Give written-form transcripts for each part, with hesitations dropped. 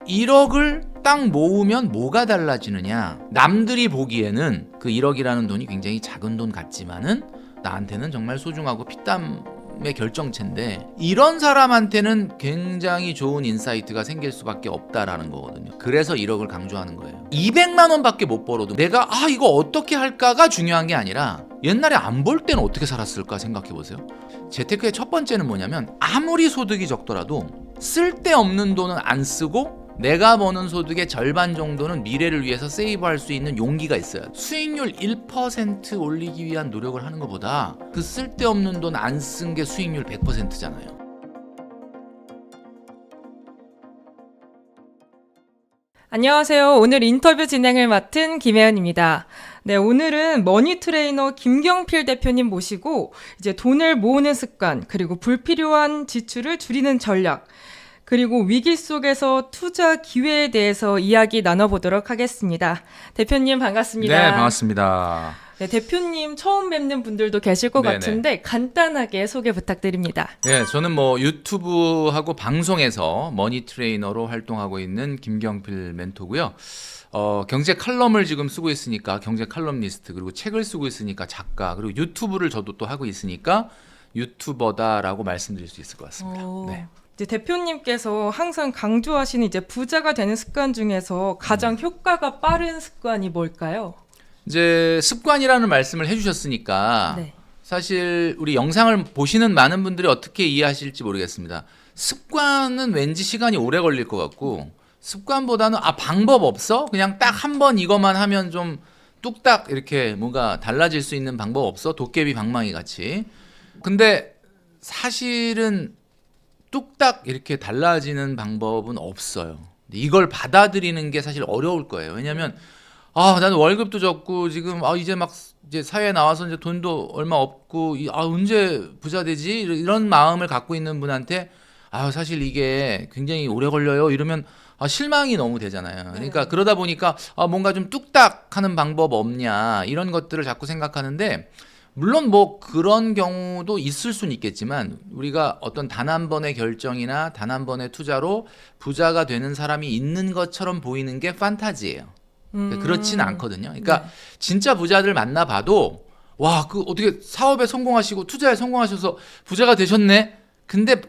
1억을 딱 모으면 뭐가 달라지느냐. 남들이 보기에는 그 1억이라는 돈이 굉장히 작은 돈 같지만은 나한테는 정말 소중하고 피땀의 결정체인데, 이런 사람한테는 굉장히 좋은 인사이트가 생길 수밖에 없다라는 거거든요. 그래서 1억을 강조하는 거예요. 200만 원밖에 못 벌어도 내가 이거 어떻게 할까가 중요한 게 아니라 옛날에 안 벌 때는 어떻게 살았을까 생각해 보세요. 재테크의 첫 번째는 뭐냐면, 아무리 소득이 적더라도 쓸데없는 돈은 안 쓰고 내가 버는 소득의 절반 정도는 미래를 위해서 세이브할 수 있는 용기가 있어요. 수익률 1% 올리기 위한 노력을 하는 것보다 그 쓸데없는 돈 안 쓴 게 수익률 100%잖아요. 안녕하세요. 오늘 인터뷰 진행을 맡은 김혜연입니다. 네, 오늘은 머니 트레이너 김경필 대표님 모시고 이제 돈을 모으는 습관, 그리고 불필요한 지출을 줄이는 전략, 그리고 위기 속에서 투자 기회에 대해서 이야기 나눠보도록 하겠습니다. 대표님 반갑습니다. 네, 반갑습니다. 네, 대표님 처음 뵙는 분들도 계실 것 네네. 같은데 간단하게 소개 부탁드립니다. 네, 저는 유튜브하고 방송에서 머니 트레이너로 활동하고 있는 김경필 멘토고요. 경제 칼럼을 지금 쓰고 있으니까 경제 칼럼니스트, 그리고 책을 쓰고 있으니까 작가, 그리고 유튜브를 저도 또 하고 있으니까 유튜버다라고 말씀드릴 수 있을 것 같습니다. 네. 이제 대표님께서 항상 강조하시는 이제 부자가 되는 습관 중에서 가장 효과가 빠른 습관이 뭘까요? 이제 습관이라는 말씀을 해주셨으니까 네. 사실 우리 영상을 보시는 많은 분들이 어떻게 이해하실지 모르겠습니다. 습관은 왠지 시간이 오래 걸릴 것 같고, 습관보다는 방법 없어? 그냥 딱 한 번 이것만 하면 좀 뚝딱 이렇게 뭔가 달라질 수 있는 방법 없어? 도깨비 방망이 같이. 근데 사실은 뚝딱 이렇게 달라지는 방법은 없어요. 이걸 받아들이는 게 사실 어려울 거예요. 왜냐면 나는 월급도 적고 지금 이제 사회에 나와서 이제 돈도 얼마 없고 언제 부자 되지? 이런 마음을 갖고 있는 분한테 사실 이게 굉장히 오래 걸려요. 이러면 실망이 너무 되잖아요. 그러니까 그러다 보니까 뭔가 좀 뚝딱 하는 방법 없냐, 이런 것들을 자꾸 생각하는데, 물론 그런 경우도 있을 수는 있겠지만, 우리가 어떤 단 한 번의 결정이나 단 한 번의 투자로 부자가 되는 사람이 있는 것처럼 보이는 게 판타지예요. 그렇진 않거든요. 그러니까 진짜 부자들 만나봐도 어떻게 사업에 성공하시고 투자에 성공하셔서 부자가 되셨네? 근데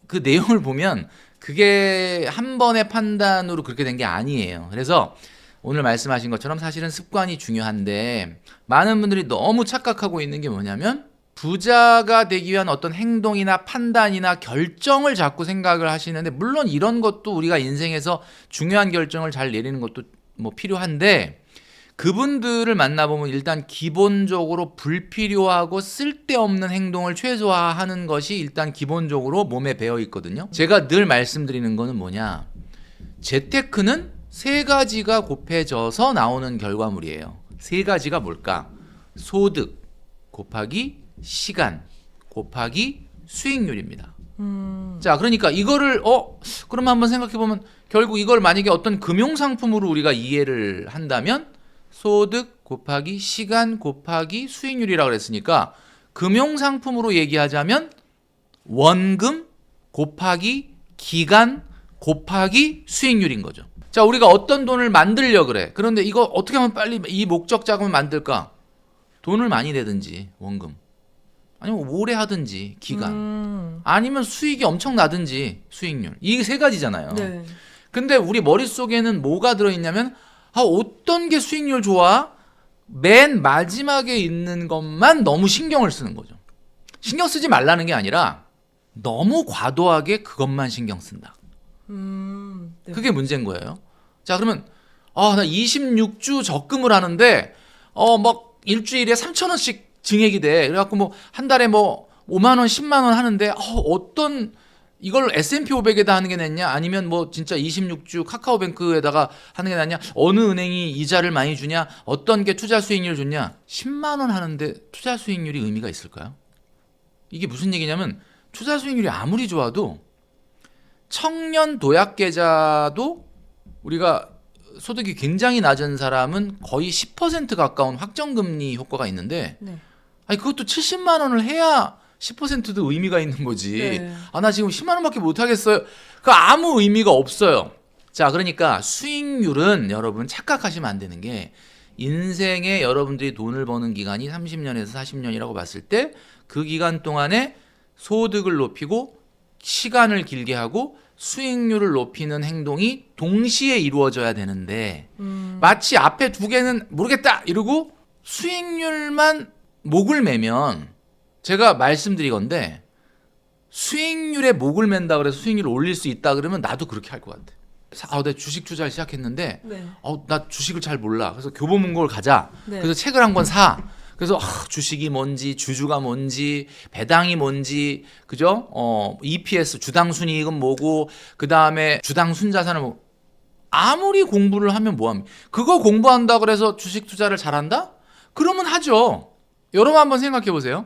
그 내용을 보면 그게 한 번의 판단으로 그렇게 된 게 아니에요. 그래서 오늘 말씀하신 것처럼 사실은 습관이 중요한데, 많은 분들이 너무 착각하고 있는 게 뭐냐면, 부자가 되기 위한 어떤 행동이나 판단이나 결정을 자꾸 생각을 하시는데, 물론 이런 것도 우리가 인생에서 중요한 결정을 잘 내리는 것도 필요한데, 그분들을 만나보면 일단 기본적으로 불필요하고 쓸데없는 행동을 최소화하는 것이 일단 기본적으로 몸에 배어 있거든요. 제가 늘 말씀드리는 거는 뭐냐, 재테크는 세 가지가 곱해져서 나오는 결과물이에요. 세 가지가 뭘까? 소득 곱하기 시간 곱하기 수익률입니다. 자, 그러니까 이거를 그럼 한번 생각해 보면, 결국 이걸 만약에 어떤 금융상품으로 우리가 이해를 한다면 소득 곱하기 시간 곱하기 수익률이라고 그랬으니까, 금융상품으로 얘기하자면 원금 곱하기 기간 곱하기 수익률인 거죠. 자, 우리가 어떤 돈을 만들려 그래. 그런데 이거 어떻게 하면 빨리 이 목적 자금을 만들까? 돈을 많이 내든지 원금, 아니면 오래 하든지 기간, 아니면 수익이 엄청 나든지 수익률. 이 세 가지잖아요. 네. 근데 우리 머릿속에는 뭐가 들어있냐면, 어떤 게 수익률 좋아? 맨 마지막에 있는 것만 너무 신경을 쓰는 거죠. 신경 쓰지 말라는 게 아니라 너무 과도하게 그것만 신경 쓴다. 네. 그게 문제인 거예요. 자, 그러면 나 26주 적금을 하는데 일주일에 3,000원씩 증액이 돼. 그래갖고 한 달에 5만 원, 10만 원 하는데 어떤 이걸 S&P 500에다 하는 게 낫냐? 아니면 진짜 26주 카카오뱅크에다가 하는 게 낫냐? 어느 은행이 이자를 많이 주냐? 어떤 게 투자 수익률 좋냐? 10만 원 하는데 투자 수익률이 의미가 있을까요? 이게 무슨 얘기냐면, 투자 수익률이 아무리 좋아도 청년 도약 계좌도 우리가 소득이 굉장히 낮은 사람은 거의 10% 가까운 확정금리 효과가 있는데, 그것도 70만 원을 해야 10%도 의미가 있는 거지. 네. 나 지금 10만 원밖에 못 하겠어요. 그 아무 의미가 없어요. 자, 그러니까 수익률은 여러분 착각하시면 안 되는 게 인생에 여러분들이 돈을 버는 기간이 30년에서 40년이라고 봤을 때 그 기간 동안에 소득을 높이고 시간을 길게 하고 수익률을 높이는 행동이 동시에 이루어져야 되는데 마치 앞에 두 개는 모르겠다 이러고 수익률만 목을 매면 제가 말씀드리건데 수익률에 목을 맨다 그래서 수익률을 올릴 수 있다 그러면 나도 그렇게 할 것 같아. 내가 주식 투자를 시작했는데 네. 나 주식을 잘 몰라. 그래서 교보문고를 가자. 네. 그래서 책을 한 권 사. 그래서 주식이 뭔지, 주주가 뭔지, 배당이 뭔지, 그죠? EPS 주당 순이익은 뭐고, 그 다음에 주당 순자산은 뭐 아무리 공부를 하면 뭐합니까? 그거 공부한다 그래서 주식 투자를 잘한다? 그러면 하죠. 여러분 한번 생각해 보세요.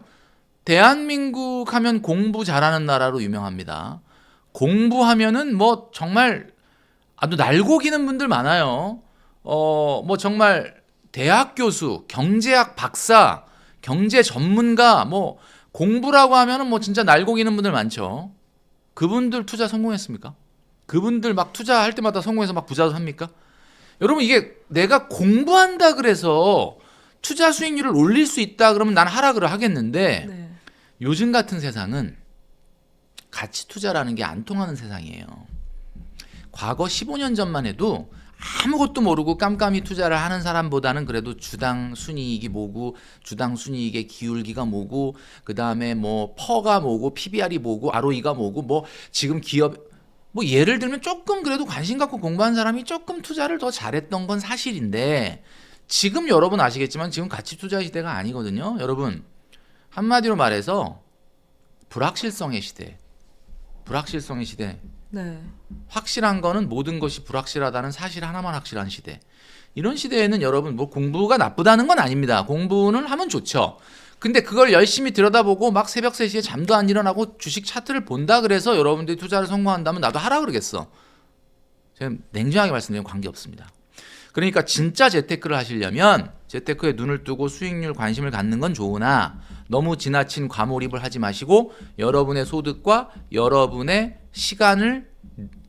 대한민국 하면 공부 잘하는 나라로 유명합니다. 공부하면은 뭐 정말 아주 날고기는 분들 많아요. 뭐 정말 대학 교수, 경제학 박사, 경제 전문가, 뭐 공부라고 하면은 뭐 진짜 날고기는 분들 많죠. 그분들 투자 성공했습니까? 그분들 막 투자할 때마다 성공해서 막 부자 합니까? 여러분 이게 내가 공부한다 그래서 투자 수익률을 올릴 수 있다 그러면 난 하락을 하겠는데 네. 요즘 같은 세상은 가치 투자라는 게 안 통하는 세상이에요. 과거 15년 전만 해도 아무것도 모르고 깜깜이 투자를 하는 사람보다는 그래도 주당 순이익이 뭐고 주당 순이익의 기울기가 뭐고 그다음에 뭐 퍼가 뭐고 PBR이 뭐고 ROE가 뭐고 뭐 지금 기업 뭐 예를 들면 조금 그래도 관심 갖고 공부한 사람이 조금 투자를 더 잘했던 건 사실인데 지금 여러분 아시겠지만 지금 가치 투자 시대가 아니거든요. 여러분 한마디로 말해서 불확실성의 시대. 불확실성의 시대. 네. 확실한 거는 모든 것이 불확실하다는 사실 하나만 확실한 시대. 이런 시대에는 여러분 뭐 공부가 나쁘다는 건 아닙니다. 공부는 하면 좋죠. 근데 그걸 열심히 들여다보고 막 새벽 3시에 잠도 안 일어나고 주식 차트를 본다 그래서 여러분들이 투자를 성공한다면 나도 하라 그러겠어. 제가 냉정하게 말씀드리면 관계없습니다. 그러니까 진짜 재테크를 하시려면 재테크에 눈을 뜨고 수익률 관심을 갖는 건 좋으나 너무 지나친 과몰입을 하지 마시고 여러분의 소득과 여러분의 시간을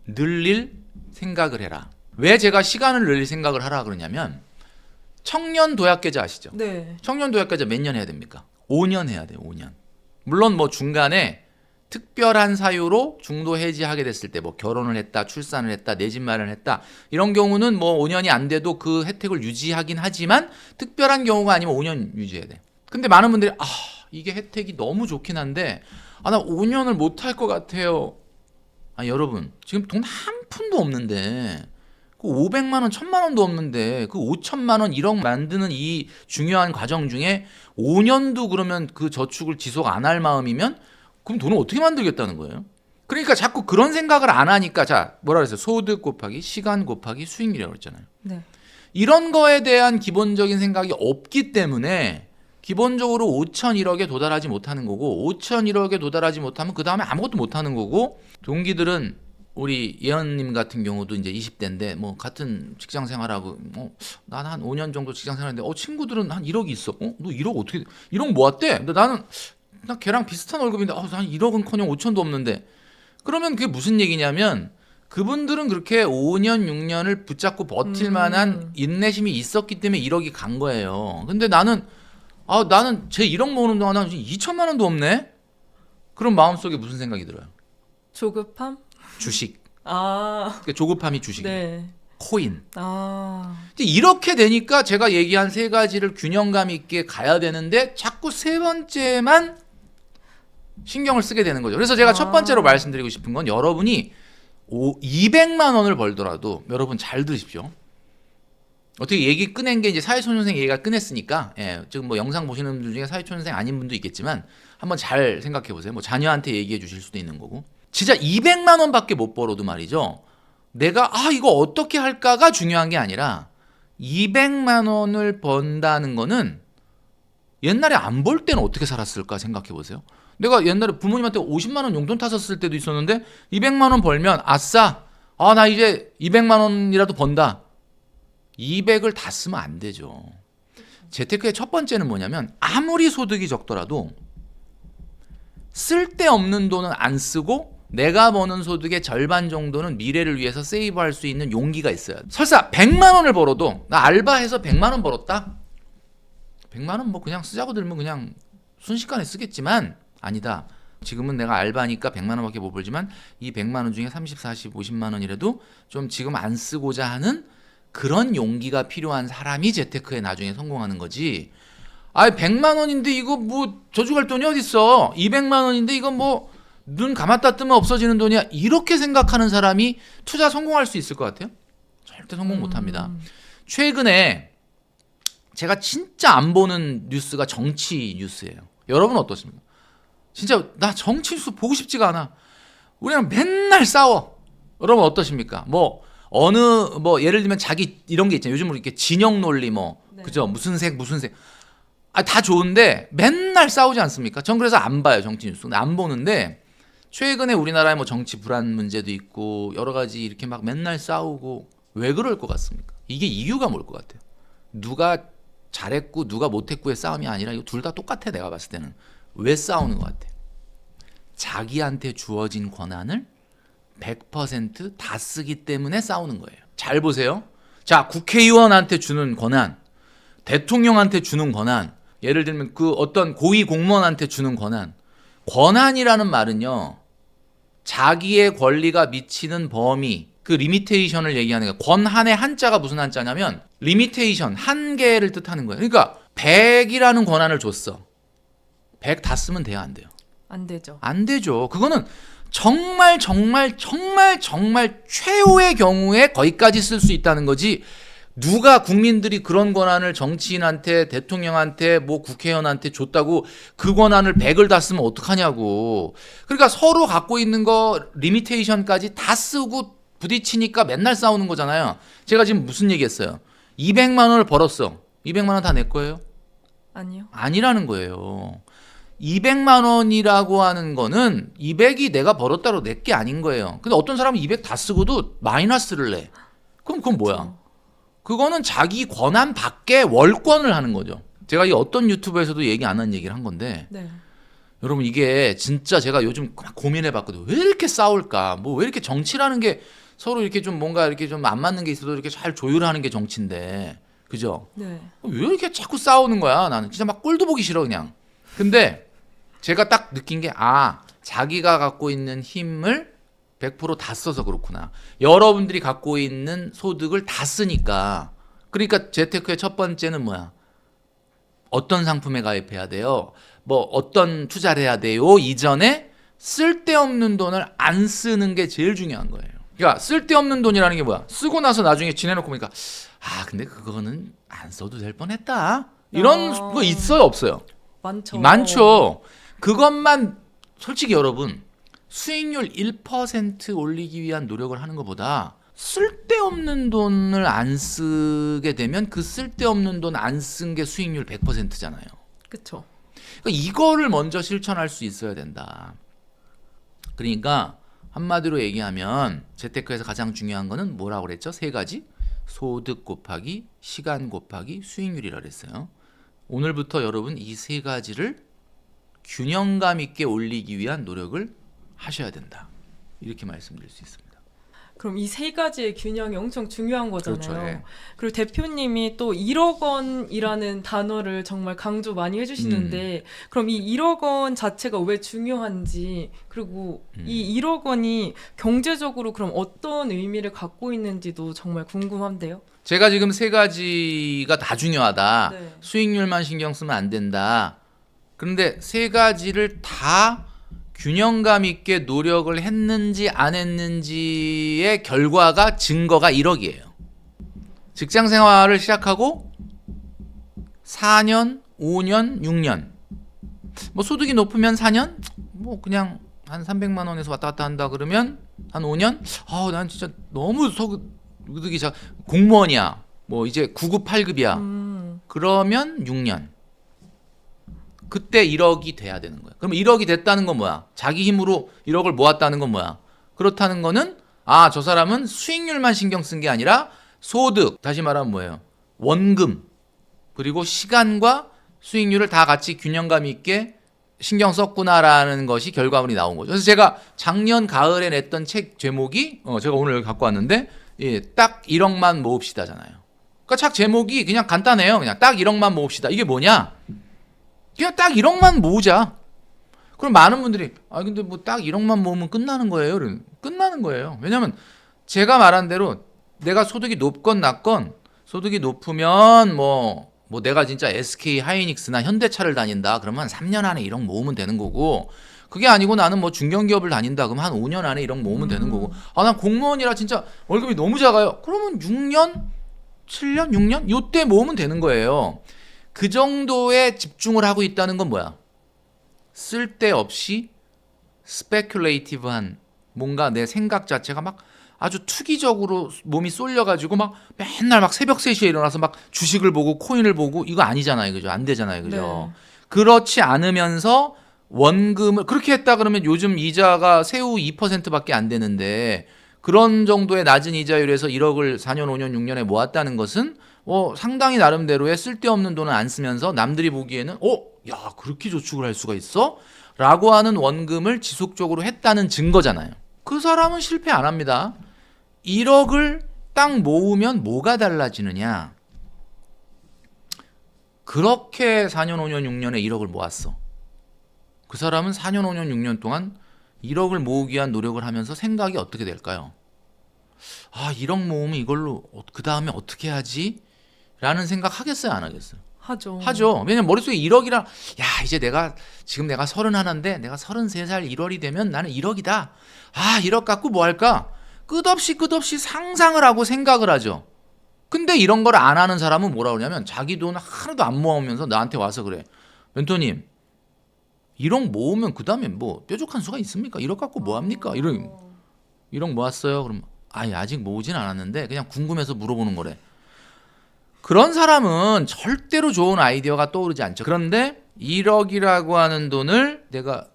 늘릴 생각을 해라. 왜 제가 시간을 늘릴 생각을 하라 그러냐면 청년 도약계좌 아시죠? 네. 청년 도약계좌 몇 년 해야 됩니까? 5년 해야 돼요. 5년. 물론 뭐 중간에 특별한 사유로 중도 해지하게 됐을 때 뭐 결혼을 했다, 출산을 했다, 내 집 마련을 했다 이런 경우는 뭐 5년이 안 돼도 그 혜택을 유지하긴 하지만 특별한 경우가 아니면 5년 유지해야 돼. 근데 많은 분들이 이게 혜택이 너무 좋긴 한데 나 5년을 못 할 것 같아요. 여러분 지금 돈 한 푼도 없는데 그 500만 원, 1000만 원도 없는데 그 5천만 원, 1억 만드는 이 중요한 과정 중에 5년도 그러면 그 저축을 지속 안 할 마음이면 그럼 돈을 어떻게 만들겠다는 거예요? 그러니까 자꾸 그런 생각을 안 하니까 자 뭐라 그랬어요? 소득 곱하기 시간 곱하기 수익률이라고 그랬잖아요. 네. 이런 거에 대한 기본적인 생각이 없기 때문에 기본적으로 5,001억에 도달하지 못하는 거고 5,001억에 도달하지 못하면 그 다음에 아무것도 못하는 거고 동기들은 우리 예언님 같은 경우도 이제 20대인데 뭐 같은 직장 생활하고 난 한 5년 정도 직장 생활했는데 친구들은 한 1억이 있어. 너 1억 어떻게 1억 모았대? 근데 나 걔랑 비슷한 월급인데 난 1억은커녕 5천도 없는데 그러면 그게 무슨 얘기냐면 그분들은 그렇게 5년 6년을 붙잡고 버틸 만한 인내심이 있었기 때문에 1억이 간 거예요. 근데 나는 제 1억 모으는 동안 난 2천만 원도 없네? 그럼 마음속에 무슨 생각이 들어요? 조급함? 주식. 아. 그러니까 조급함이 주식이에요. 네. 코인. 아. 이렇게 되니까 제가 얘기한 세 가지를 균형감 있게 가야 되는데 자꾸 세 번째만 신경을 쓰게 되는 거죠. 그래서 제가 첫 번째로 말씀드리고 싶은 건 여러분이 200만 원을 벌더라도 여러분 잘 들으십시오. 어떻게 얘기 꺼낸 게 이제 사회초년생 얘기가 꺼냈으니까 지금 뭐 영상 보시는 분들 중에 사회초년생 아닌 분도 있겠지만 한번 잘 생각해 보세요. 뭐 자녀한테 얘기해 주실 수도 있는 거고 진짜 200만 원밖에 못 벌어도 말이죠. 내가 이거 어떻게 할까가 중요한 게 아니라 200만 원을 번다는 거는 옛날에 안 벌 때는 어떻게 살았을까 생각해 보세요. 내가 옛날에 부모님한테 50만 원 용돈 탔었을 때도 있었는데 200만 원 벌면 아싸 나 이제 200만 원이라도 번다. 200을 다 쓰면 안 되죠. 재테크의 첫 번째는 뭐냐면 아무리 소득이 적더라도 쓸데없는 돈은 안 쓰고 내가 버는 소득의 절반 정도는 미래를 위해서 세이브할 수 있는 용기가 있어야 돼. 설사 100만 원을 벌어도 나 알바해서 100만 원 벌었다. 100만 원 뭐 그냥 쓰자고 들면 그냥 순식간에 쓰겠지만 아니다. 지금은 내가 알바니까 100만 원밖에 못 벌지만 이 100만 원 중에 30, 40, 50만 원이라도 좀 지금 안 쓰고자 하는 그런 용기가 필요한 사람이 재테크에 나중에 성공하는 거지. 아, 100만 원인데 이거 뭐 저축할 돈이 어디 있어? 200만 원인데 이거 뭐 눈 감았다 뜨면 없어지는 돈이야. 이렇게 생각하는 사람이 투자 성공할 수 있을 것 같아요? 절대 성공 못 합니다. 최근에 제가 진짜 안 보는 뉴스가 정치 뉴스예요. 여러분은 어떻습니까? 진짜 나 정치 뉴스 보고 싶지가 않아. 우리랑 맨날 싸워. 여러분 어떠십니까? 뭐 어느 뭐 예를 들면 자기 이런 게 있잖아요. 요즘 이렇게 진영 논리 뭐 네. 그죠? 무슨 색 아, 다 좋은데 맨날 싸우지 않습니까? 전 그래서 안 봐요, 정치 뉴스. 안 보는데 최근에 우리나라에 뭐 정치 불안 문제도 있고 여러 가지 이렇게 막 맨날 싸우고 왜 그럴 것 같습니까? 이게 이유가 뭘 것 같아요? 누가 잘했고 누가 못했고의 싸움이 아니라 이거 둘 다 똑같아. 내가 봤을 때는. 왜 싸우는 것 같아요? 자기한테 주어진 권한을 100%다 쓰기 때문에 싸우는 거예요. 잘 보세요. 자, 국회의원한테 주는 권한, 대통령한테 주는 권한, 예를 들면 그 어떤 고위 공무원한테 주는 권한. 권한이라는 말은요, 자기의 권리가 미치는 범위, 그 리미테이션을 얘기하는 거예요. 권한의 한자가 무슨 한자냐면 리미테이션, 한계를 뜻하는 거예요. 그러니까 100이라는 권한을 줬어. 100 다 쓰면 돼요, 안 돼요? 안 되죠. 안 되죠. 그거는 정말 최후의 경우에 거기까지 쓸 수 있다는 거지. 누가 국민들이 그런 권한을 정치인한테, 대통령한테, 뭐 국회의원한테 줬다고 그 권한을 100을 다 쓰면 어떡하냐고. 그러니까 서로 갖고 있는 거 리미테이션까지 다 쓰고 부딪히니까 맨날 싸우는 거잖아요. 제가 지금 무슨 얘기했어요? 200만 원을 벌었어. 200만 원 다 내 거예요? 아니요. 아니라는 거예요. 200만 원이라고 하는 거는 200이 내가 벌었다고 내 게 아닌 거예요. 근데 어떤 사람은 200 다 쓰고도 마이너스를 내. 그럼 그건 뭐야? 그거는 자기 권한 밖에 월권을 하는 거죠. 제가 이 어떤 유튜브에서도 얘기 안 한 얘기를 한 건데 네. 여러분 이게 진짜 제가 요즘 고민해 봤거든요. 왜 이렇게 싸울까? 뭐 왜 이렇게 정치라는 게 서로 이렇게 좀 뭔가 이렇게 좀 안 맞는 게 있어도 이렇게 잘 조율하는 게 정치인데. 그죠? 네. 왜 이렇게 자꾸 싸우는 거야? 나는 진짜 막 꼴도 보기 싫어 그냥. 근데 제가 딱 느낀 게 자기가 갖고 있는 힘을 100%다 써서 그렇구나. 여러분들이 갖고 있는 소득을 다 쓰니까. 그러니까 재테크의 첫 번째는 뭐야? 어떤 상품에 가입해야 돼요? 뭐 어떤 투자를 해야 돼요? 이전에 쓸데없는 돈을 안 쓰는 게 제일 중요한 거예요. 그러니까 쓸데없는 돈이라는 게 뭐야? 쓰고 나서 나중에 지내놓고 보니까 근데 그거는 안 써도 될 뻔했다. 이런 거 있어요, 없어요? 많죠. 많죠. 그것만 솔직히 여러분 수익률 1% 올리기 위한 노력을 하는 것보다 쓸데없는 돈을 안 쓰게 되면 그 쓸데없는 돈 안 쓴 게 수익률 100%잖아요. 그렇죠. 그러니까 이거를 먼저 실천할 수 있어야 된다. 그러니까 한마디로 얘기하면 재테크에서 가장 중요한 거는 뭐라고 그랬죠? 세 가지. 소득 곱하기 시간 곱하기 수익률이라고 그랬어요. 오늘부터 여러분 이 세 가지를 균형감 있게 올리기 위한 노력을 하셔야 된다. 이렇게 말씀드릴 수 있습니다. 그럼 이 세 가지의 균형이 엄청 중요한 거잖아요. 그렇죠. 예. 그리고 대표님이 또 1억 원이라는 단어를 정말 강조 많이 해주시는데 그럼 이 1억 원 자체가 왜 중요한지 그리고 이 1억 원이 경제적으로 그럼 어떤 의미를 갖고 있는지도 정말 궁금한데요. 제가 지금 세 가지가 다 중요하다. 네. 수익률만 신경 쓰면 안 된다. 그런데 세 가지를 다 균형감 있게 노력을 했는지 안 했는지의 결과가 증거가 1억이에요. 직장 생활을 시작하고 4년, 5년, 6년. 뭐 소득이 높으면 4년? 뭐 그냥 한 300만 원에서 왔다 갔다 한다 그러면 한 5년? 난 진짜 너무 소득이 공무원이야. 뭐 이제 9급, 8급이야. 그러면 6년. 그때 1억이 돼야 되는 거야. 그럼 1억이 됐다는 건 뭐야? 자기 힘으로 1억을 모았다는 건 뭐야? 그렇다는 거는 저 사람은 수익률만 신경 쓴 게 아니라 소득, 다시 말하면 뭐예요? 원금, 그리고 시간과 수익률을 다 같이 균형감 있게 신경 썼구나라는 것이 결과물이 나온 거죠. 그래서 제가 작년 가을에 냈던 책 제목이 제가 오늘 여기 갖고 왔는데 딱 1억만 모읍시다잖아요. 그러니까 책 제목이 그냥 간단해요. 그냥 딱 1억만 모읍시다. 이게 뭐냐? 그냥 딱 1억만 모으자. 그럼 많은 분들이 근데 뭐 딱 1억만 모으면 끝나는 거예요. 끝나는 거예요. 왜냐면 제가 말한 대로 내가 소득이 높건 낮건 소득이 높으면 뭐 내가 진짜 SK 하이닉스나 현대차를 다닌다 그러면 3년 안에 1억 모으면 되는 거고, 그게 아니고 나는 뭐 중견기업을 다닌다 그러면 한 5년 안에 1억 모으면 되는 거고, 난 공무원이라 진짜 월급이 너무 작아요. 그러면 6년? 7년? 6년? 요때 모으면 되는 거예요. 그 정도에 집중을 하고 있다는 건 뭐야? 쓸데없이 스페큘레이티브한 뭔가 내 생각 자체가 막 아주 투기적으로 몸이 쏠려가지고 막 맨날 막 새벽 3시에 일어나서 막 주식을 보고 코인을 보고, 이거 아니잖아요. 그죠? 안 되잖아요. 그죠? 네. 그렇지 않으면서 원금을 그렇게 했다 그러면 요즘 이자가 세후 2%밖에 안 되는데, 그런 정도의 낮은 이자율에서 1억을 4년, 5년, 6년에 모았다는 것은 상당히 나름대로의 쓸데없는 돈을 안 쓰면서 남들이 보기에는 야, 그렇게 저축을 할 수가 있어? 라고 하는 원금을 지속적으로 했다는 증거잖아요. 그 사람은 실패 안 합니다. 1억을 딱 모으면 뭐가 달라지느냐? 그렇게 4년, 5년, 6년에 1억을 모았어. 그 사람은 4년, 5년, 6년 동안 1억을 모으기 위한 노력을 하면서 생각이 어떻게 될까요? 1억 모으면 이걸로 그 다음에 어떻게 하지? 라는 생각 하겠어요, 안 하겠어요? 하죠. 왜냐면 머릿속에 1억이라, 야, 이제 지금 내가 31인데 내가 33살 1월이 되면 나는 1억이다. 1억 갖고 뭐 할까? 끝없이 상상을 하고 생각을 하죠. 근데 이런 걸 안 하는 사람은 뭐라 그러냐면 자기 돈 하나도 안 모으면서 나한테 와서 그래. 멘토님, 1억 모으면 그 다음에 뭐 뾰족한 수가 있습니까? 1억 갖고 뭐 합니까? 1억 모았어요? 그럼 아직 모으진 않았는데 그냥 궁금해서 물어보는 거래. 그런 사람은 절대로 좋은 아이디어가 떠오르지 않죠. 그런데 1억이라고 하는 돈을 내가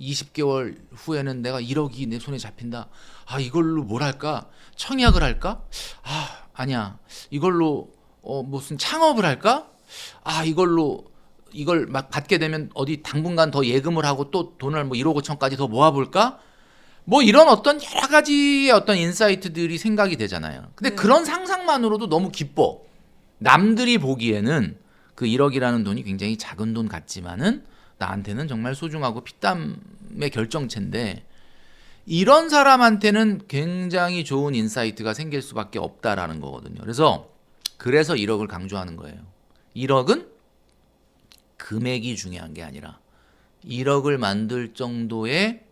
20개월 후에는 내가 1억이 내 손에 잡힌다. 이걸로 뭘 할까? 청약을 할까? 아니야. 이걸로 무슨 창업을 할까? 이걸 막 받게 되면 어디 당분간 더 예금을 하고 또 돈을 뭐 1억 5천까지 더 모아볼까? 뭐 이런 어떤 여러 가지의 어떤 인사이트들이 생각이 되잖아요. 근데 네. 그런 상상만으로도 너무 기뻐. 남들이 보기에는 그 1억이라는 돈이 굉장히 작은 돈 같지만은 나한테는 정말 소중하고 피땀의 결정체인데, 이런 사람한테는 굉장히 좋은 인사이트가 생길 수밖에 없다라는 거거든요. 그래서 1억을 강조하는 거예요. 1억은 금액이 중요한 게 아니라 1억을 만들 정도의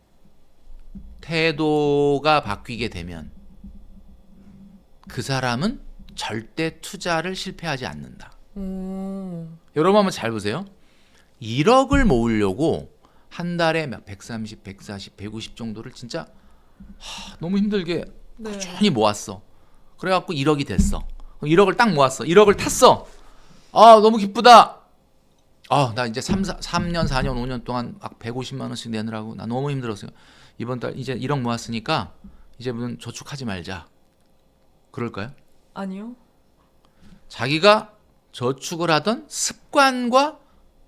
태도가 바뀌게 되면 그 사람은 절대 투자를 실패하지 않는다. 여러분 한번 잘 보세요. 1억을 모으려고 한 달에 막 130, 140, 150 정도를 진짜 너무 힘들게 꾸준히 모았어. 그래갖고 1억이 됐어. 1억을 딱 모았어. 1억을 탔어. 너무 기쁘다. 나 이제 3년, 4년, 5년 동안 막 150만 원씩 내느라고 나 너무 힘들었어요. 이번 달 이제 1억 모았으니까 이제부터는 저축하지 말자. 그럴까요? 아니요. 자기가 저축을 하던 습관과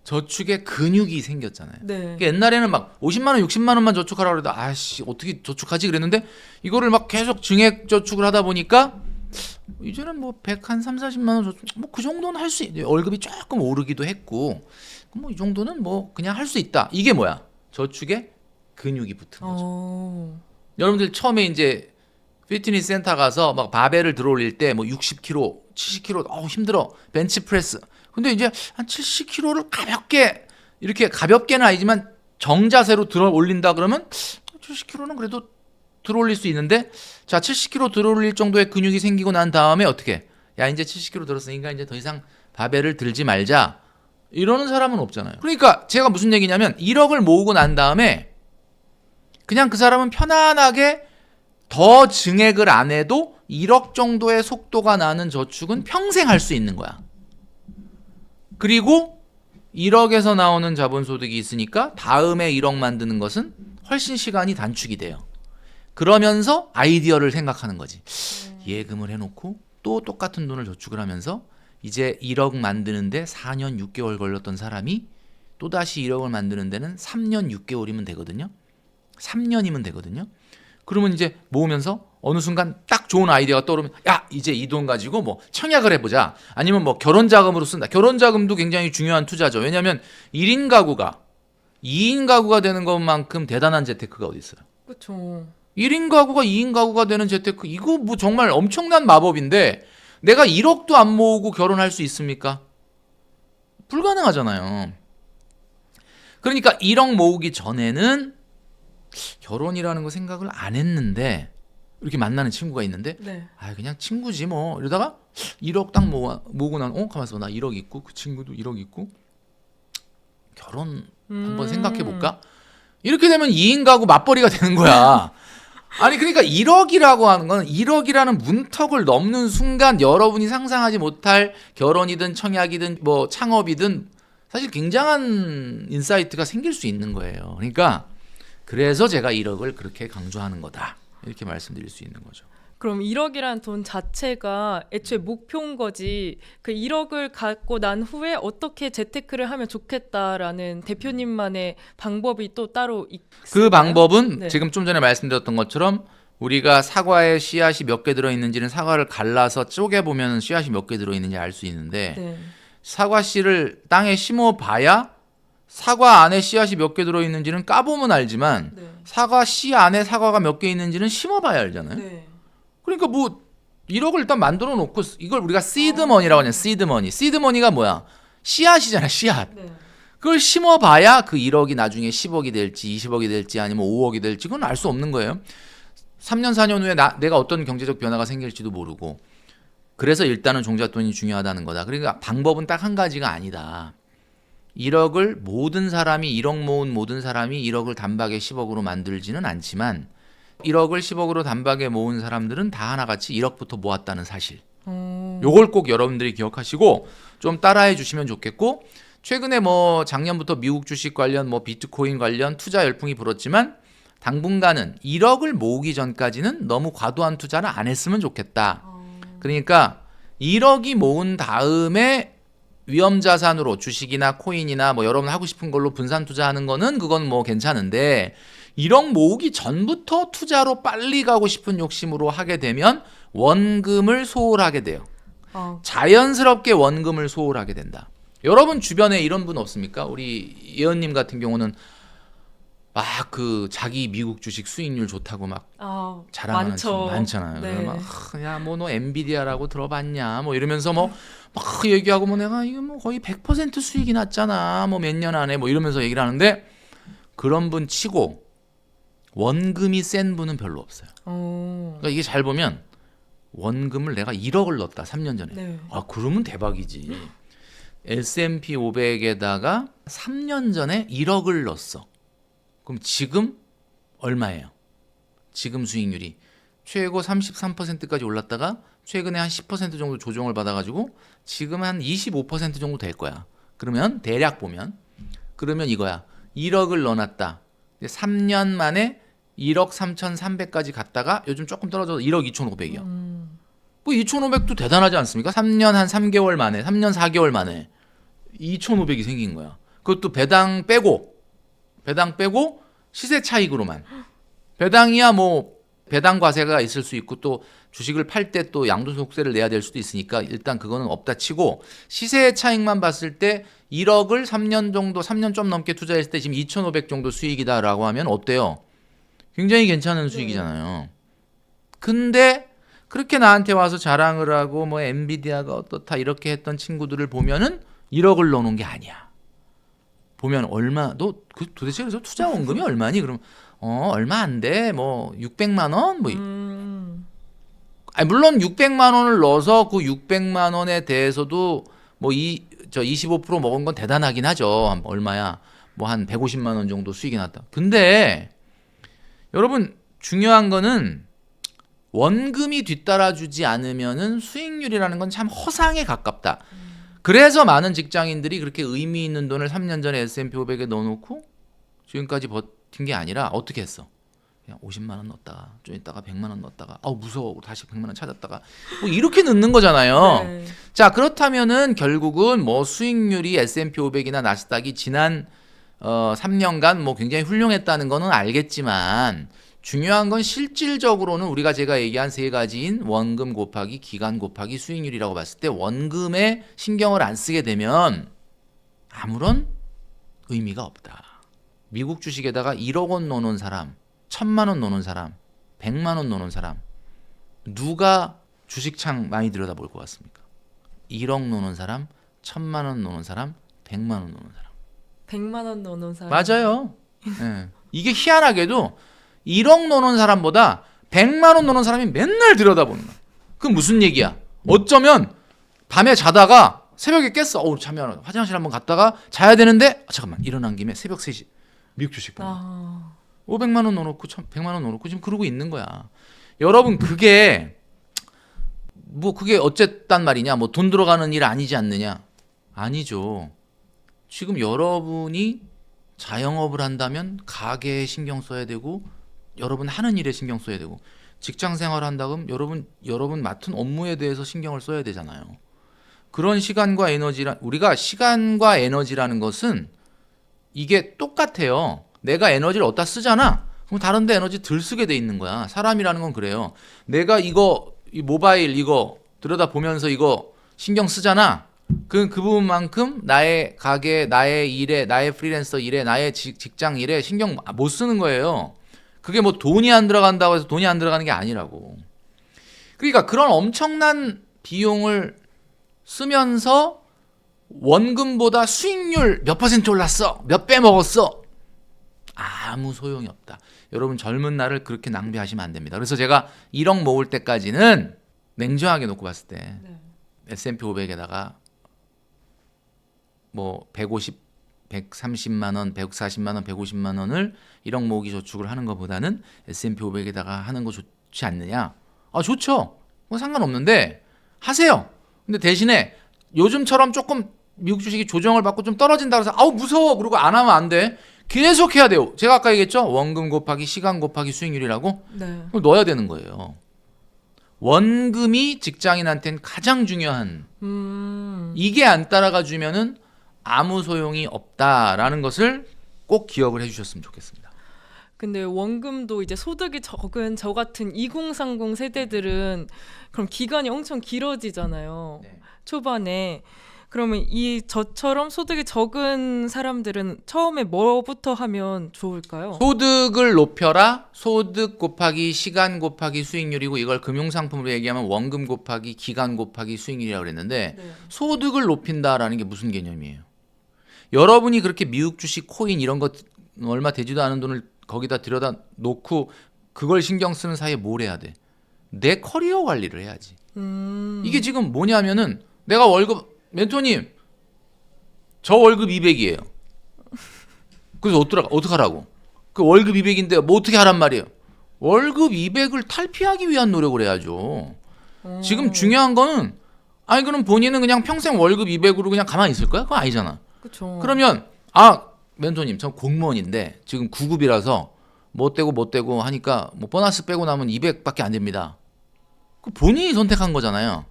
저축의 근육이 생겼잖아요. 네. 그러니까 옛날에는 막 50만 원, 60만 원만 저축하라고 그래도 어떻게 저축하지 그랬는데, 이거를 막 계속 증액 저축을 하다 보니까 이제는 뭐 130, 40만 원 저축, 뭐 그 정도는 할 수 있어요. 월급이 조금 오르기도 했고, 뭐 이 정도는 뭐 그냥 할 수 있다. 이게 뭐야? 저축의 근육이 붙은 거죠. 여러분들 처음에 이제 피트니스 센터 가서 막 바벨을 들어올릴 때 뭐 60kg, 70kg 힘들어. 벤치프레스. 근데 이제 한 70kg를 가볍게는 아니지만 정자세로 들어 올린다 그러면 70kg는 그래도 들어 올릴 수 있는데, 자, 70kg 들어 올릴 정도의 근육이 생기고 난 다음에 어떻게? 야, 이제 70kg 들었으니까 이제 더 이상 바벨을 들지 말자. 이러는 사람은 없잖아요. 그러니까 제가 무슨 얘기냐면 1억을 모으고 난 다음에 그냥 그 사람은 편안하게 더 증액을 안 해도 1억 정도의 속도가 나는 저축은 평생 할 수 있는 거야. 그리고 1억에서 나오는 자본소득이 있으니까 다음에 1억 만드는 것은 훨씬 시간이 단축이 돼요. 그러면서 아이디어를 생각하는 거지. 예금을 해놓고 또 똑같은 돈을 저축을 하면서 이제 1억 만드는데 4년 6개월 걸렸던 사람이 또다시 1억을 만드는 데는 3년 6개월이면 되거든요. 3년이면 되거든요. 그러면 이제 모으면서 어느 순간 딱 좋은 아이디어가 떠오르면 야 이제 이 돈 가지고 뭐 청약을 해보자. 아니면 뭐 결혼 자금으로 쓴다. 결혼 자금도 굉장히 중요한 투자죠. 왜냐하면 1인 가구가 2인 가구가 되는 것만큼 대단한 재테크가 어디 있어요. 그렇죠. 1인 가구가 2인 가구가 되는 재테크 이거 뭐 정말 엄청난 마법인데 내가 1억도 안 모으고 결혼할 수 있습니까? 불가능하잖아요. 그러니까 1억 모으기 전에는 결혼이라는 거 생각을 안 했는데 이렇게 만나는 친구가 있는데 네. 아 그냥 친구지 뭐 이러다가 1억 딱 모으고 난 가만있어 나 1억 있고 그 친구도 1억 있고 결혼 한번 생각해 볼까? 이렇게 되면 2인 가구 맞벌이가 되는 거야. 아니 그러니까 1억이라고 하는 건 1억이라는 문턱을 넘는 순간 여러분이 상상하지 못할 결혼이든 청약이든 뭐 창업이든 사실 굉장한 인사이트가 생길 수 있는 거예요. 그러니까 그래서 제가 1억을 그렇게 강조하는 거다. 이렇게 말씀드릴 수 있는 거죠. 그럼 1억이라는 돈 자체가 애초에 목표인 거지. 그 1억을 갖고 난 후에 어떻게 재테크를 하면 좋겠다라는 대표님만의 방법이 또 따로 있을까요? 그 방법은 네. 지금 좀 전에 말씀드렸던 것처럼 우리가 사과에 씨앗이 몇 개 들어있는지는 사과를 갈라서 쪼개보면 씨앗이 몇 개 들어있는지 알 수 있는데 네. 사과 씨를 땅에 심어봐야 사과 안에 씨앗이 몇 개 들어있는지는 까보면 알지만 네. 사과 씨 안에 사과가 몇 개 있는지는 심어봐야 알잖아요. 네. 그러니까 뭐 1억을 일단 만들어 놓고 이걸 우리가 시드머니라고 하잖아요. 시드머니. 시드머니가 뭐야? 씨앗이잖아. 씨앗. 네. 그걸 심어봐야 그 1억이 나중에 10억이 될지 20억이 될지 아니면 5억이 될지 그건 알 수 없는 거예요. 3년 4년 후에 내가 어떤 경제적 변화가 생길지도 모르고 그래서 일단은 종잣돈이 중요하다는 거다. 그러니까 방법은 딱 한 가지가 아니다. 1억을 모든 사람이 1억 모은 모든 사람이 1억을 단박에 10억으로 만들지는 않지만 1억을 10억으로 단박에 모은 사람들은 다 하나같이 1억부터 모았다는 사실. 요걸 꼭 여러분들이 기억하시고 좀 따라해 주시면 좋겠고 최근에 뭐 작년부터 미국 주식 관련 뭐 비트코인 관련 투자 열풍이 불었지만 당분간은 1억을 모으기 전까지는 너무 과도한 투자를 안 했으면 좋겠다. 그러니까 1억이 모은 다음에 위험 자산으로 주식이나 코인이나 뭐 여러분 하고 싶은 걸로 분산 투자하는 거는 그건 뭐 괜찮은데 1억 모으기 전부터 투자로 빨리 가고 싶은 욕심으로 하게 되면 원금을 소홀하게 돼요. 자연스럽게 원금을 소홀하게 된다. 여러분 주변에 이런 분 없습니까? 우리 예언님 같은 경우는 막 그 자기 미국 주식 수익률 좋다고 막 자랑하는 친구 많잖아요. 네. 막 야 뭐 너 엔비디아라고 들어봤냐 뭐 이러면서 뭐 막 얘기하고 뭐 내가 이거 뭐 거의 100% 수익이 났잖아 뭐 몇 년 안에 뭐 이러면서 얘기를 하는데 그런 분 치고 원금이 센 분은 별로 없어요. 그러니까 이게 잘 보면 원금을 내가 1억을 넣었다 3년 전에. 네. 아 그러면 대박이지. S&P 500에다가 3년 전에 1억을 넣었어. 그럼 지금 얼마예요? 지금 수익률이 최고 33%까지 올랐다가 최근에 한 10% 정도 조정을 받아가지고 지금 한 25% 정도 될 거야. 그러면 대략 보면 그러면 이거야. 1억을 넣어놨다. 3년 만에 1억 3,300까지 갔다가 요즘 조금 떨어져서 1억 2,500이요. 뭐 2,500도 대단하지 않습니까? 3년 한 3개월 만에 3년 4개월 만에 2,500이 생긴 거야. 그것도 배당 빼고 시세 차익으로만. 배당이야 뭐 배당 과세가 있을 수 있고 또 주식을 팔 때 또 양도소득세를 내야 될 수도 있으니까 일단 그거는 없다 치고 시세의 차익만 봤을 때 1억을 3년 정도 3년 좀 넘게 투자했을 때 지금 2,500 정도 수익이다라고 하면 어때요? 굉장히 괜찮은 수익이잖아요. 근데 그렇게 나한테 와서 자랑을 하고 뭐 엔비디아가 어떻다 이렇게 했던 친구들을 보면은 1억을 넣어놓은 게 아니야. 보면 얼마 너 그 도대체 그래서 투자 원금이 얼마니? 그럼 얼마 안 돼. 뭐 600만 원? 뭐 아니, 물론 600만 원을 넣어서 그 600만 원에 대해서도 뭐 25% 먹은 건 대단하긴 하죠. 얼마야? 뭐 한 150만 원 정도 수익이 났다. 근데 여러분 중요한 거는 원금이 뒤따라주지 않으면은 수익률이라는 건 참 허상에 가깝다. 그래서 많은 직장인들이 그렇게 의미 있는 돈을 3년 전에 S&P 500에 넣어놓고 지금까지 버틴 게 아니라 어떻게 했어? 그냥 50만 원 넣었다가 좀 있다가 100만 원 넣었다가 무서워 다시 100만 원 찾았다가 뭐 이렇게 넣는 거잖아요. 네. 자, 그렇다면은 결국은 뭐 수익률이 S&P 500이나 나스닥이 지난 3년간 뭐 굉장히 훌륭했다는 거는 알겠지만 중요한 건 실질적으로는 우리가 제가 얘기한 세 가지인 원금 곱하기 기간 곱하기 수익률이라고 봤을 때 원금에 신경을 안 쓰게 되면 아무런 의미가 없다. 미국 주식에다가 1억 원 넣는 사람, 1,000만 원 넣는 사람, 100만 원 넣는 사람 누가 주식창 많이 들여다볼 것 같습니까? 1억 넣는 사람, 1,000만 원 넣는 사람, 100만 원 넣는 사람. 100만 원 넣는 사람. 맞아요. 예. 이게 희한하게도 1억 넣는 사람보다 100만 원 넣는 사람이 맨날 들여다보는 거야. 그건 무슨 얘기야? 어쩌면 밤에 자다가 새벽에 깼어. 잠깐 화장실 한번 갔다가 자야 되는데 잠깐만 일어난 김에 새벽 3시 미국 주식 봐. 500만 원 넣어놓고 100만 원 넣어놓고 지금 그러고 있는 거야. 여러분 그게 어쨌단 말이냐? 뭐 돈 들어가는 일 아니지 않느냐? 아니죠. 지금 여러분이 자영업을 한다면 가게에 신경 써야 되고 여러분 하는 일에 신경 써야 되고 직장 생활을 한다면 여러분 맡은 업무에 대해서 신경을 써야 되잖아요. 그런 시간과 우리가 시간과 에너지라는 것은 이게 똑같아요. 내가 에너지를 어디다 쓰잖아. 그럼 다른 데 에너지 덜 쓰게 돼 있는 거야. 사람이라는 건 그래요. 내가 이 모바일 이거 들여다보면서 이거 신경 쓰잖아. 그 부분만큼 나의 가게, 나의 일에, 나의 프리랜서 일에, 나의 직장 일에 신경 못 쓰는 거예요. 그게 뭐 돈이 안 들어간다고 해서 돈이 안 들어가는 게 아니라고. 그러니까 그런 엄청난 비용을 쓰면서 원금보다 수익률 몇 퍼센트 올랐어? 몇 배 먹었어? 아무 소용이 없다. 여러분 젊은 날을 그렇게 낭비하시면 안 됩니다. 그래서 제가 1억 모을 때까지는 냉정하게 놓고 봤을 때 S&P 500에다가 뭐 130만 원, 140만 원, 150만 원을 1억 모으기 저축을 하는 것보다는 S&P 500에다가 하는 거 좋지 않느냐? 아, 좋죠. 뭐 상관없는데 하세요. 근데 대신에 요즘처럼 조금 미국 주식이 조정을 받고 좀 떨어진다 그래서 아우 무서워 그러고 안 하면 안 돼. 계속 해야 돼요. 제가 아까 얘기했죠. 원금 곱하기 시간 곱하기 수익률이라고. 네. 그걸 넣어야 되는 거예요. 원금이 직장인한테는 가장 중요한. 이게 안 따라가 주면은 아무 소용이 없다라는 것을 꼭 기억을 해주셨으면 좋겠습니다. 근데 원금도 이제 소득이 적은 저 같은 2030 세대들은 그럼 기간이 엄청 길어지잖아요. 네. 초반에. 그러면 저처럼 소득이 적은 사람들은 처음에 뭐부터 하면 좋을까요? 소득을 높여라. 소득 곱하기 시간 곱하기 수익률이고 이걸 금융상품으로 얘기하면 원금 곱하기 기간 곱하기 수익률이라고 그랬는데 소득을 높인다라는 게 무슨 개념이에요? 여러분이 그렇게 미국 주식, 코인 이런 거 얼마 되지도 않은 돈을 거기다 들여다 놓고 그걸 신경 쓰는 사이에 뭘 해야 돼? 내 커리어 관리를 해야지. 이게 지금 뭐냐면은 내가 멘토님 저 월급 200이에요. 그래서 어떡하라고? 그 월급 200인데 뭐 어떻게 하란 말이에요? 월급 200을 탈피하기 위한 노력을 해야죠. 지금 중요한 거는 아니 그럼 본인은 그냥 평생 월급 200으로 그냥 가만히 있을 거야? 그거 아니잖아. 그쵸. 그러면 멘토님 저 공무원인데 지금 9급이라서 못 되고 하니까 뭐 보너스 빼고 나면 200밖에 안 됩니다. 그 본인이 선택한 거잖아요.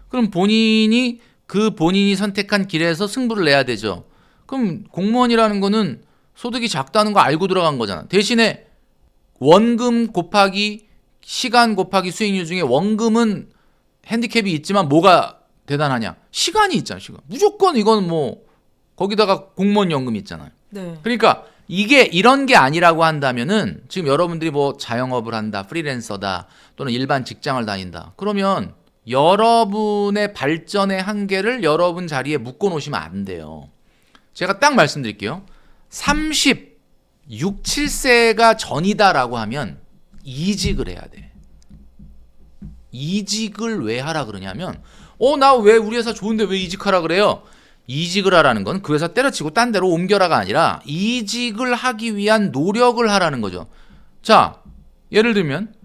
그럼 본인이 선택한 길에서 승부를 내야 되죠. 그럼 공무원이라는 거는 소득이 작다는 거 알고 들어간 거잖아. 대신에 원금 곱하기 시간 곱하기 수익률 중에 원금은 핸디캡이 있지만 뭐가 대단하냐? 시간이 있잖아. 시간. 무조건 이건 뭐 거기다가 공무원 연금이 있잖아요. 네. 그러니까 이게 이런 게 아니라고 한다면은 지금 여러분들이 뭐 자영업을 한다, 프리랜서다, 또는 일반 직장을 다닌다. 그러면 여러분의 발전의 한계를 여러분 자리에 묶어 놓으시면 안 돼요. 제가 딱 말씀드릴게요. 36, 7세가 전이다라고 하면 이직을 해야 돼. 이직을 왜 하라 그러냐면 나 왜 우리 회사 좋은데 왜 이직하라 그래요? 이직을 하라는 건 그 회사 때려치고 딴 데로 옮겨라가 아니라 이직을 하기 위한 노력을 하라는 거죠. 자, 예를 들면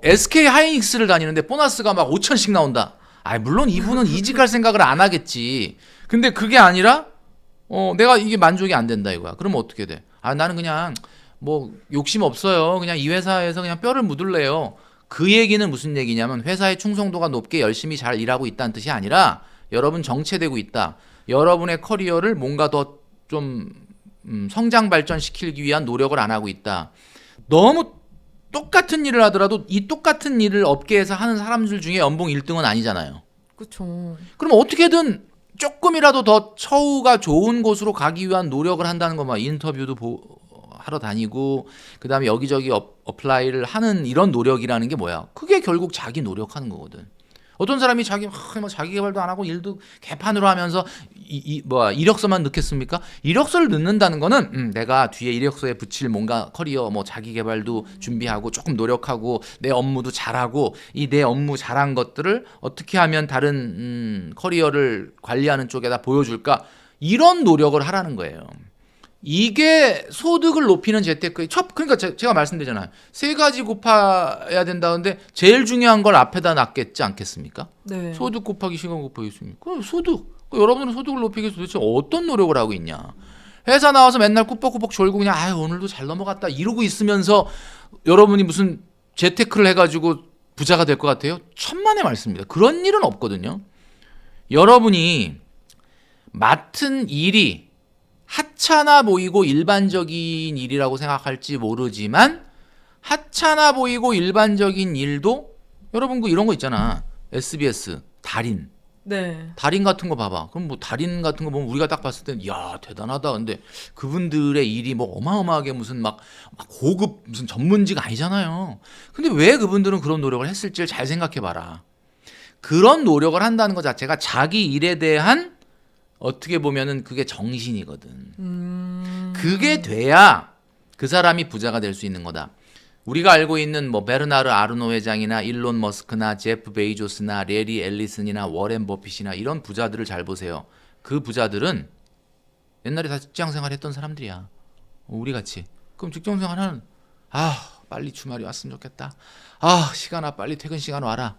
SK 하이닉스를 다니는데 보너스가 막 5천씩 나온다. 물론 이분은 이직할 생각을 안 하겠지. 근데 그게 아니라 내가 이게 만족이 안 된다 이거야. 그러면 어떻게 돼? 나는 그냥 뭐 욕심 없어요. 그냥 이 회사에서 그냥 뼈를 묻을래요. 그 얘기는 무슨 얘기냐면 회사의 충성도가 높게 열심히 잘 일하고 있다는 뜻이 아니라 여러분 정체되고 있다. 여러분의 커리어를 뭔가 더 좀 성장 발전시키기 위한 노력을 안 하고 있다. 너무 똑같은 일을 하더라도 이 똑같은 일을 업계에서 하는 사람들 중에 연봉 1등은 아니잖아요. 그렇죠. 그럼 어떻게든 조금이라도 더 처우가 좋은 곳으로 가기 위한 노력을 한다는 거, 막 인터뷰도 하러 다니고 그다음에 여기저기 어플라이를 하는 이런 노력이라는 게 뭐야? 그게 결국 자기 노력하는 거거든. 어떤 사람이 자기 개발도 안 하고 일도 개판으로 하면서 이력서만 넣겠습니까? 이력서를 넣는다는 거는 내가 뒤에 이력서에 붙일 뭔가 커리어 자기 개발도 준비하고 조금 노력하고 내 업무도 잘하고 이 내 업무 잘한 것들을 어떻게 하면 다른 커리어를 관리하는 쪽에다 보여줄까? 이런 노력을 하라는 거예요. 이게 소득을 높이는 재테크의 그러니까 제가 말씀드리잖아요. 세 가지 곱해야 된다는데 제일 중요한 걸 앞에다 놨겠지 않겠습니까? 네. 소득 곱하기 시간 곱하기 수입. 그 소득. 여러분들은 소득을 높이기 위해서 도대체 어떤 노력을 하고 있냐? 회사 나와서 맨날 꾸벅꾸벅 졸고 그냥 오늘도 잘 넘어갔다 이러고 있으면서 여러분이 무슨 재테크를 해가지고 부자가 될 것 같아요? 천만의 말씀입니다. 그런 일은 없거든요. 여러분이 맡은 일이 하찮아 보이고 일반적인 일이라고 생각할지 모르지만 하찮아 보이고 일반적인 일도 여러분 이런 거 있잖아. SBS 달인. 네. 달인 같은 거 봐봐. 그럼 달인 같은 거 보면 우리가 딱 봤을 때 야, 대단하다. 근데 그분들의 일이 어마어마하게 무슨 막 고급 무슨 전문직 아니잖아요. 근데 왜 그분들은 그런 노력을 했을지를 잘 생각해 봐라. 그런 노력을 한다는 것 자체가 자기 일에 대한 어떻게 보면은 그게 정신이거든. 그게 돼야 그 사람이 부자가 될 수 있는 거다. 우리가 알고 있는 베르나르 아르노 회장이나 일론 머스크나 제프 베이조스나 레리 앨리슨이나 워렌 버핏이나 이런 부자들을 잘 보세요. 그 부자들은 옛날에 다 직장생활 했던 사람들이야. 우리 같이. 그럼 직장생활하는 빨리 주말이 왔으면 좋겠다. 시간아 빨리 퇴근 시간 와라.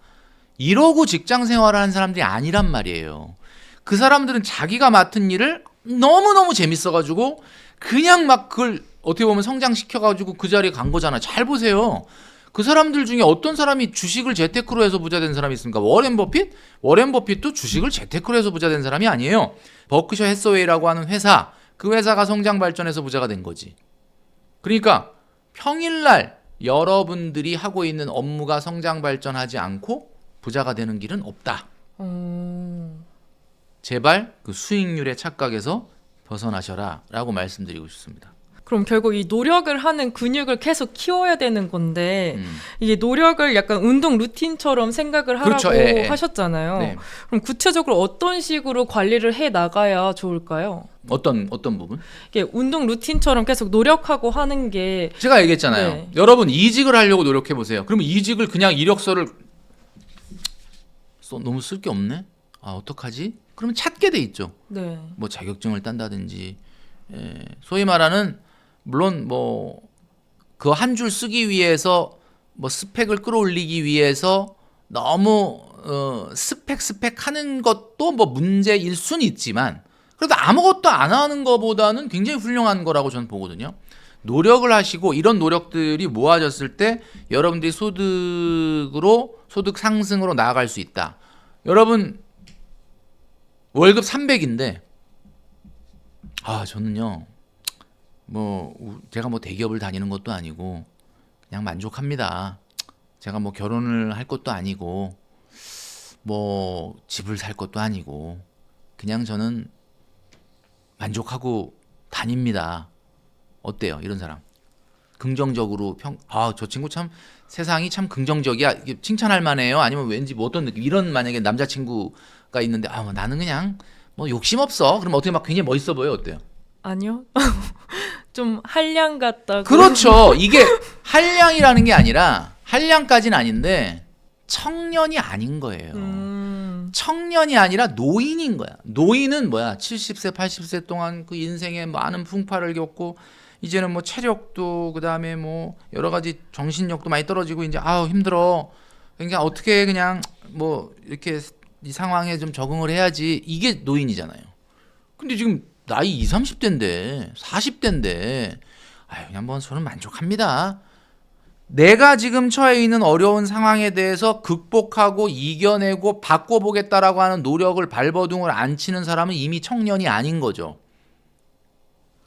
이러고 직장생활을 하는 사람들이 아니란 말이에요. 그 사람들은 자기가 맡은 일을 너무너무 재밌어가지고 그냥 그걸 어떻게 보면 성장시켜가지고 그 자리에 간 거잖아. 잘 보세요. 그 사람들 중에 어떤 사람이 주식을 재테크로 해서 부자 된 사람이 있습니까? 워렌 버핏? 워렌 버핏도 주식을 재테크로 해서 부자 된 사람이 아니에요. 버크셔 해서웨이라고 하는 회사, 그 회사가 성장 발전해서 부자가 된 거지. 그러니까 평일날 여러분들이 하고 있는 업무가 성장 발전하지 않고 부자가 되는 길은 없다. 제발 그 수익률의 착각에서 벗어나셔라 라고 말씀드리고 싶습니다. 그럼 결국 이 노력을 하는 근육을 계속 키워야 되는 건데 이게 노력을 약간 운동 루틴처럼 생각을 하라고 그렇죠. 예. 하셨잖아요. 네. 그럼 구체적으로 어떤 식으로 관리를 해 나가야 좋을까요? 어떤 부분? 이게 운동 루틴처럼 계속 노력하고 하는 게 제가 얘기했잖아요. 네. 여러분 이직을 하려고 노력해 보세요. 그러면 이직을 그냥 이력서를 너무 쓸 게 없네? 어떡하지? 그러면 찾게 돼 있죠. 네. 자격증을 딴다든지, 소위 말하는 물론 그 한 줄 쓰기 위해서 스펙을 끌어올리기 위해서 너무 스펙 하는 것도 문제일 수는 있지만 그래도 아무것도 안 하는 것보다는 굉장히 훌륭한 거라고 저는 보거든요. 노력을 하시고 이런 노력들이 모아졌을 때 여러분들이 소득 상승으로 나아갈 수 있다. 여러분 월급 300인데 저는요 제가 대기업을 다니는 것도 아니고 그냥 만족합니다. 제가 결혼을 할 것도 아니고 집을 살 것도 아니고 그냥 저는 만족하고 다닙니다. 어때요? 이런 사람 긍정적으로 저 친구 참 세상이 참 긍정적이야. 이게 칭찬할 만해요? 아니면 왠지 어떤 느낌? 이런 만약에 남자친구가 있는데 나는 그냥 욕심 없어. 그럼 어떻게 굉장히 멋있어 보여? 어때요? 아니요. 좀 한량 같다고. 그렇죠. 이게 한량이라는 게 아니라 한량까지는 아닌데 청년이 아닌 거예요. 청년이 아니라 노인인 거야. 노인은 70세, 80세 동안 그 인생의 많은 풍파를 겪고 이제는 체력도 그다음에 여러 가지 정신력도 많이 떨어지고 이제 힘들어. 그러니까 어떻게 그냥 이렇게 이 상황에 좀 적응을 해야지. 이게 노인이잖아요. 근데 지금 나이 20, 30대인데 40대인데 그냥 저는 만족합니다. 내가 지금 처해 있는 어려운 상황에 대해서 극복하고 이겨내고 바꿔보겠다라고 하는 노력을 발버둥을 안 치는 사람은 이미 청년이 아닌 거죠.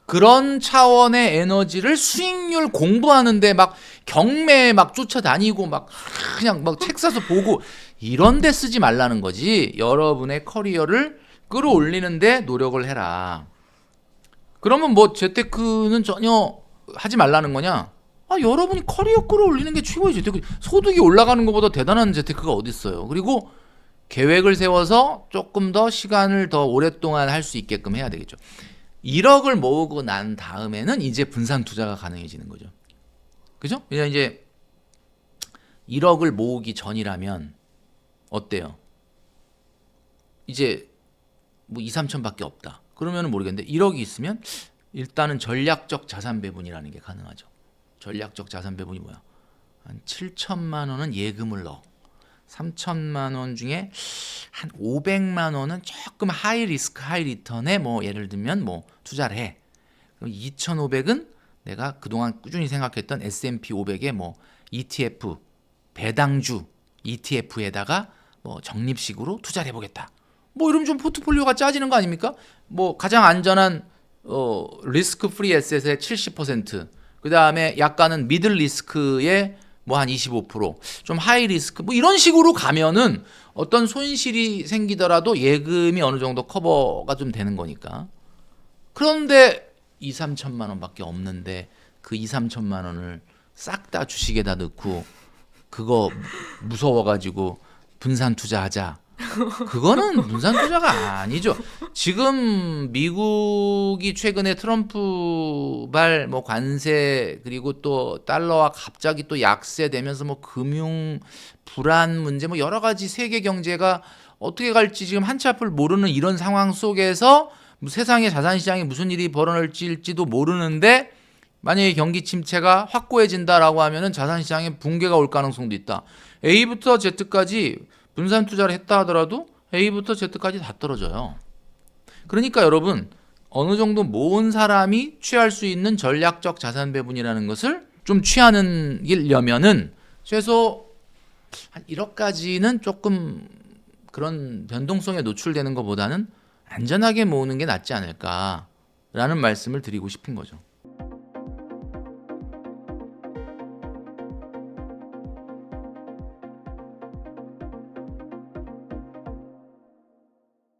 그런 차원의 에너지를 수익률 공부하는데 막 경매에 막 쫓아다니고 막 그냥 막 책 사서 보고 이런 데 쓰지 말라는 거지. 여러분의 커리어를 끌어올리는데 노력을 해라. 그러면 뭐 재테크는 전혀 하지 말라는 거냐? 아, 여러분이 커리어 끌어올리는 게 최고의 재테크. 소득이 올라가는 것보다 대단한 재테크가 어디 있어요. 그리고 계획을 세워서 조금 더 시간을 더 오랫동안 할 수 있게끔 해야 되겠죠. 1억을 모으고 난 다음에는 이제 분산 투자가 가능해지는 거죠. 그죠? 그냥 이제 1억을 모으기 전이라면 어때요? 이제 뭐 2, 3천밖에 없다. 그러면 모르겠는데 1억이 있으면 일단은 전략적 자산 배분이라는 게 가능하죠. 전략적 자산 배분이 뭐야? 한 7천만 원은 예금을 넣어. 3천만 원 중에 한 500만 원은 조금 하이 리스크 하이 리턴에 뭐 예를 들면 뭐 투자를 해. 그럼 2,500은 내가 그동안 꾸준히 생각했던 S&P 500의 뭐 ETF 배당주 ETF에다가 뭐 적립식으로 투자를 해보겠다. 뭐 이러면 좀 포트폴리오가 짜지는 거 아닙니까? 뭐 가장 안전한 리스크 프리 에셋의 70%, 그 다음에 약간은 미들 리스크의 뭐 한 25%좀 하이 리스크 뭐 이런 식으로 가면은 어떤 손실이 생기더라도 예금이 어느 정도 커버가 좀 되는 거니까. 그런데 2, 3천만 원밖에 없는데 그 2, 3천만 원을 싹 다 주식에다 넣고 그거 무서워가지고 분산 투자하자. 그거는 분산 투자가 아니죠. 지금 미국이 최근에 트럼프발 뭐 관세 그리고 또 달러와 갑자기 또 약세되면서 뭐 금융 불안 문제 뭐 여러 가지 세계 경제가 어떻게 갈지 지금 한치 앞을 모르는 이런 상황 속에서 뭐 세상의 자산 시장에 무슨 일이 벌어질지도 모르는데 만약에 경기 침체가 확고해진다라고 하면은 자산 시장에 붕괴가 올 가능성도 있다. A부터 Z까지 분산 투자를 했다 하더라도 A부터 Z까지 다 떨어져요. 그러니까 여러분 어느 정도 모은 사람이 취할 수 있는 전략적 자산 배분이라는 것을 좀 취하려면은 최소 한 1억까지는 조금 그런 변동성에 노출되는 것보다는 안전하게 모으는 게 낫지 않을까라는 말씀을 드리고 싶은 거죠.